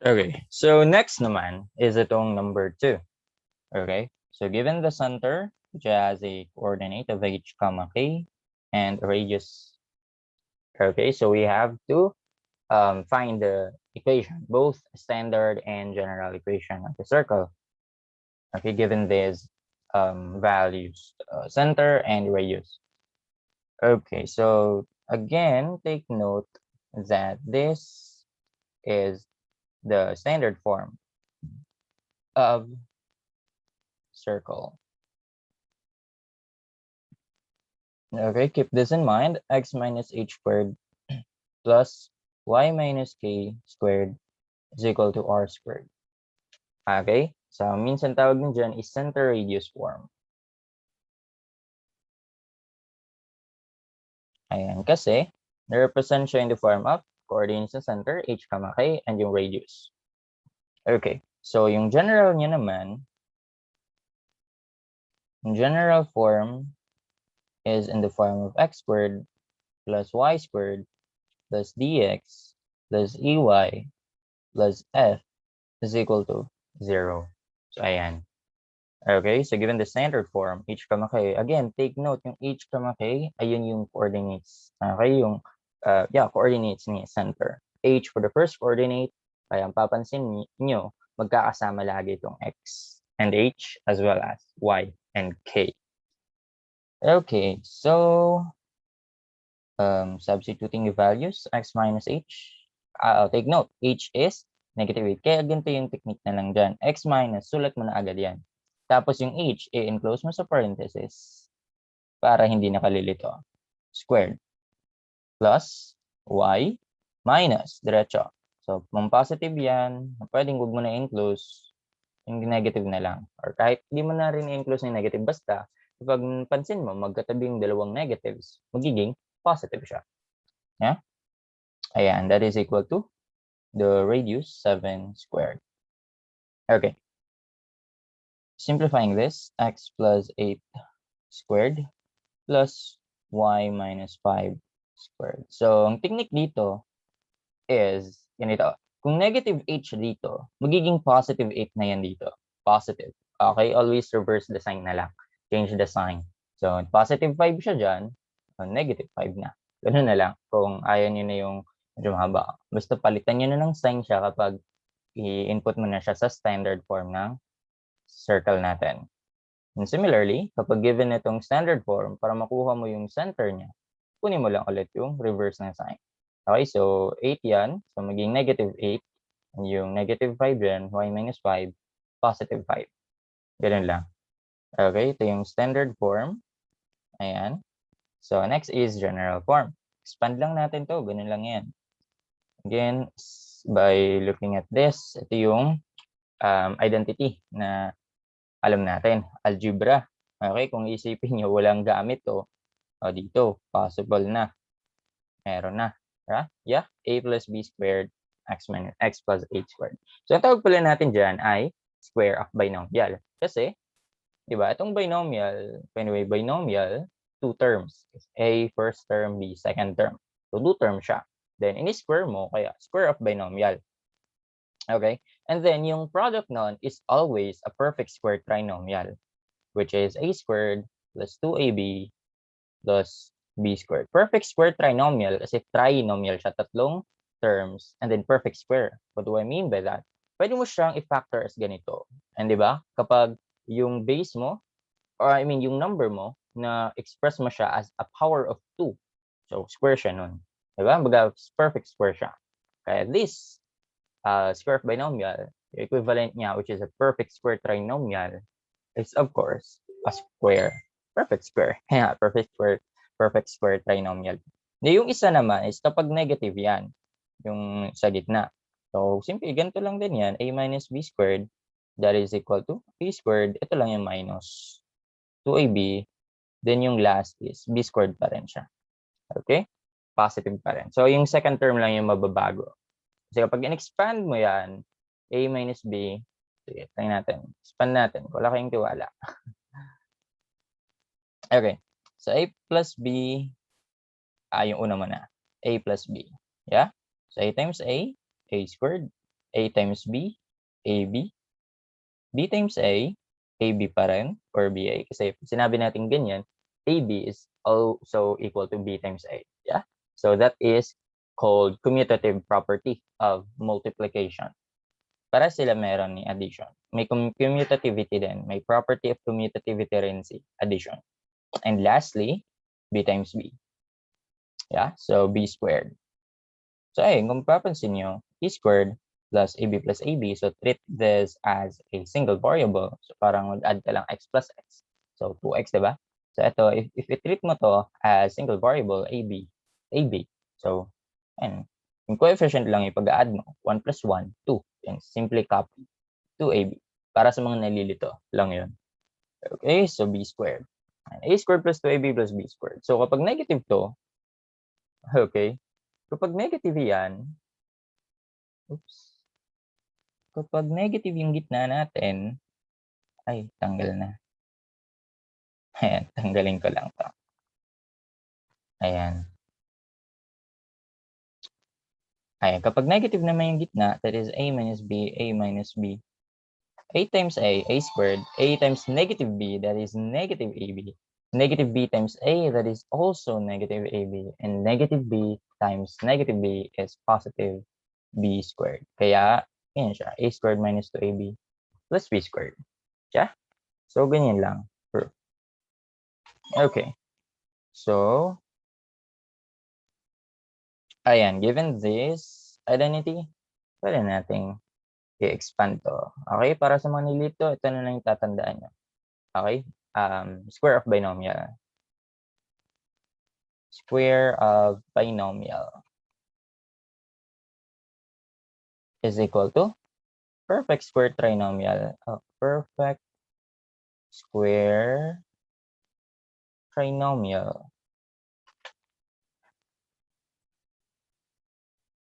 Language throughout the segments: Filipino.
Okay, so next naman is itong number 2. Okay, so given the center, which has a coordinate of h comma k and a radius. Okay, so we have to find the equation, both standard and general equation of the circle. Okay, given these values, center and radius. Okay, so again, take note that this is the standard form of circle. Okay, keep this in mind. X minus h squared plus y minus k squared is equal to r squared. Okay, so minsan tawag nyo dyan is center radius form. Ayan, kasi na-represent siya in the form of coordinates ng center, h, k, and yung radius. Okay, so yung general niya naman, yung general form is in the form of x squared plus y squared plus dx plus ey plus f is equal to 0. So, ayan. Okay, so given the standard form, h, k, again, take note, yung h, k, ayun yung coordinates. Okay, yung, coordinates ni center. H for the first coordinate, kaya ang papansin nyo, magkakasama lagi itong x and h as well as y and k. Okay, so substituting the values, x minus h, take note, h is negative 8. Kaya ganito yung technique na lang dyan. X minus, sulat mo na agad yan. Tapos yung h, i-enclose mo sa parenthesis para hindi nakalilito. Squared. Plus y minus, diretso. So, kung positive yan, pwedeng huwag mo na enclose, yung negative na lang. Or kahit hindi mo na rin enclose yung negative, basta kapag pansin mo, magkatabi yung dalawang negatives, magiging positive siya. Yeah? Ayan, that is equal to the radius 7 squared. Okay. Simplifying this, x plus 8 squared plus y minus 5 squared. So, ang technique dito is, ganito. Kung negative h dito, magiging positive 8 na yan dito. Positive. Okay, always reverse the sign na lang. Change the sign. So, positive 5 siya dyan, negative 5 na. Ganun na lang. Kung ayaw nyo na yung medyo mahaba. Basta palitan nyo na ng sign siya kapag i-input mo na siya sa standard form ng circle natin. And similarly, kapag given itong standard form, para makuha mo yung center niya, kunin mo lang ulit yung reverse ng sign. Okay, so 8 yan. So maging negative 8. And yung negative 5 yan, y minus 5, positive 5. Ganun lang. Okay, ito yung standard form. Ayan. So next is general form. Expand lang natin to. Ganun lang yan. Again, by looking at this, ito yung identity na alam natin, algebra. Okay, kung isipin nyo, walang gamit to. O dito, possible na. Meron na. Yeah, a plus b squared x minus x plus h squared. So, ang tawag pala natin dyan ay square of binomial. Kasi, di ba, itong binomial, anyway, binomial, two terms. A first term, B second term. So, two terms siya. Then, ini-square mo, kaya square of binomial. Okay? And then, yung product nun is always a perfect square trinomial, which is a squared plus 2ab plus b squared. Perfect square trinomial kasi trinomial siya, tatlong terms, and then perfect square. What do I mean by that? Pwede mo siyang i-factor as ganito. And di ba? Kapag yung base mo, or I mean yung number mo, na express mo siya as a power of 2. So, square siya nun. Di ba? Baga, perfect square siya. Kaya this square of binomial, the equivalent niya, which is a perfect square trinomial, is of course a square. Perfect square. Kaya perfect square trinomial. Yung isa naman is kapag negative yan, yung sa gitna. So, simple, ganito lang din yan. A minus b squared, that is equal to b squared. Ito lang yung minus 2ab. Then yung last is b squared pa rin siya. Okay? Positive pa rin. So, yung second term lang yung mababago. Kasi kapag in-expand mo yan, a minus b, sige, try natin. Expand natin. Wala kayong tiwala. Okay. So, a plus b, yung una mo na. A plus b. Yeah? So, a times a squared. A times B, AB, B times A, AB pa rin, or BA. Kasi sinabi natin ganyan, AB is also equal to B times A. Yeah? So that is called commutative property of multiplication. Para sila meron ni addition. May commutativity din. May property of commutativity rin si addition. And lastly, B times B. Yeah? So B squared. So ayun, kung papansin nyo, E squared plus AB plus AB. So treat this as a single variable. So parang mag-add ka lang x plus x. So 2x, diba? So ito, if i-treat mo to as single variable, AB, AB. So, ayun, yung coefficient lang yung pag-add mo. 1 plus 1, 2. Yan, simply copy 2AB. Para sa mga nalilito lang yun. Okay, so B squared. A squared plus 2AB plus B squared. So kapag negative to, okay, kapag negative yan, oops. Kapag negative yung gitna natin, ay, tanggal na. Ayan, tanggalin ko lang to. Ayan. Ayan, kapag negative naman yung gitna, that is A minus B, A minus B. A times A squared. A times negative B, that is negative AB. Negative B times A, that is also negative AB. And negative B times negative B is positive B squared. Kaya, yan siya. A squared minus 2AB plus B squared. Yeah? So, ganyan lang. Okay. So, ayan, given this identity, pwede nating i-expand to. Okay? Para sa mga nilito, ito na lang yung tatandaan nyo. Okay? Square of binomial. Square of binomial is equal to perfect square trinomial. Perfect square trinomial.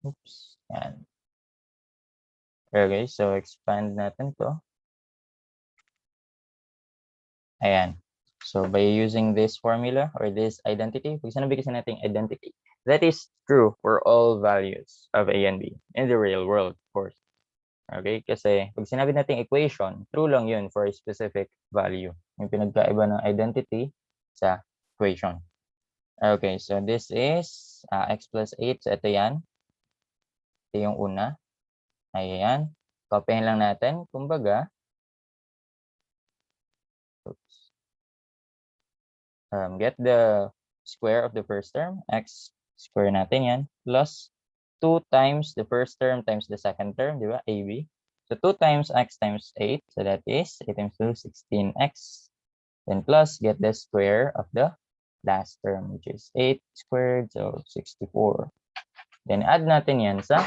Oops. Yan. Okay, so expand natin to. Ayan. So by using this formula or this identity, pag sinabi kasi natin identity, that is true for all values of A and B in the real world, of course. Okay? Kasi pag sinabi natin equation, true lang yun for a specific value. Yung pinagkaiba ng identity sa equation. Okay, so this is x plus 8. So ito yan. Ito yung una. Ayan. Copyhin lang natin. Kumbaga, oops. Get the square of the first term. X square natin yan. Plus 2 times the first term times the second term. Di ba? AB. So 2 times x times 8. So that is 8 times 2, 16x. Then plus get the square of the last term, which is 8 squared. So 64. Then add natin yan sa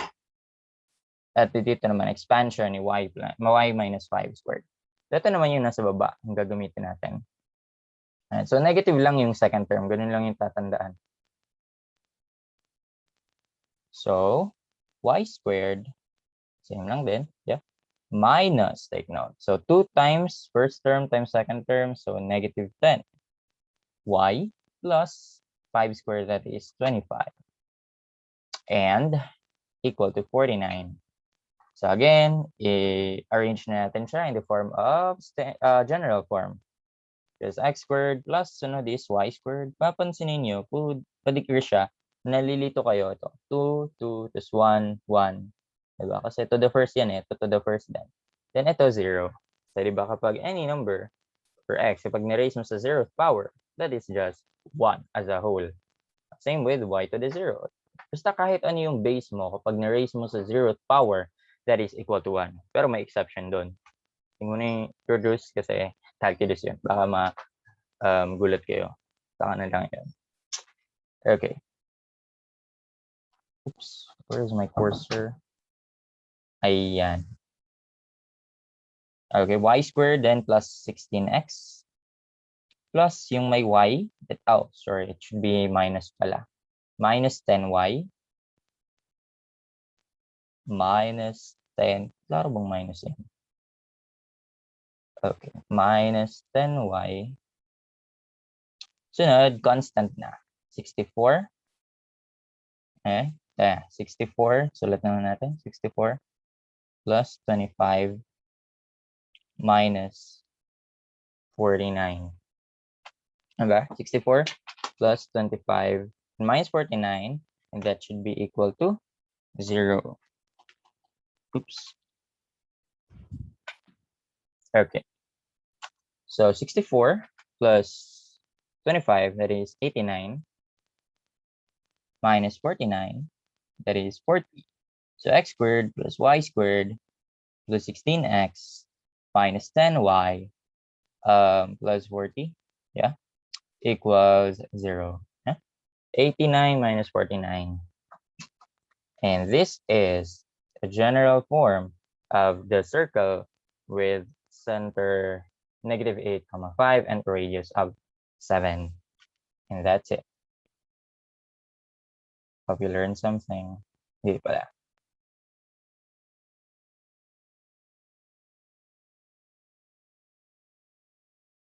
at dito naman, expansion ni y minus 5 squared. Ito naman yung nasa baba, yung gagamitin natin. So, negative lang yung second term. Ganun lang yung tatandaan. So, y squared, same lang din. Yeah. Minus, take note. So, 2 times first term times second term. So, negative 10. Y plus 5 squared, that is 25. And equal to 49. So again, i-arrange na natin siya in the form of general form. Because x squared plus sunod is y squared. Papansinin nyo, pa-decrease siya, nalilito kayo ito. 2, 2, plus 1, 1. Diba? Kasi to the first yan eh. To the first then. Then ito 0. So diba kapag any number for x, kapag na-raise mo sa 0th power, that is just 1 as a whole. Same with y to the 0. Basta kahit ano yung base mo, kapag na-raise mo sa 0th power, that is equal to 1. Pero may exception doon. Hindi mo na introduce kasi calculus yun. Baka gulat kayo. Saka na lang yun. Okay. Oops. Where is my cursor? Ayan. Okay. Y squared then plus 16x. Plus yung may y. Oh, sorry. It should be minus pala. Minus 10y. Minus 10. Klaro bang minus yan? Okay. Minus 10y. Sunod, constant na. 64. Eh, 64. Sulat naman natin. 64. plus 25 minus 49. Okay, 64 plus 25 minus 49, and that should be equal to 0. Oops. Okay. So 64 plus 25, that is 89, minus 49, that is 40. So x squared plus y squared plus 16x minus 10y plus 40, yeah, equals 0. Yeah? 89 minus 49. And this is a general form of the circle with center -8, 5 and radius of 7. And that's it. Hope you learned something. Hindi pala.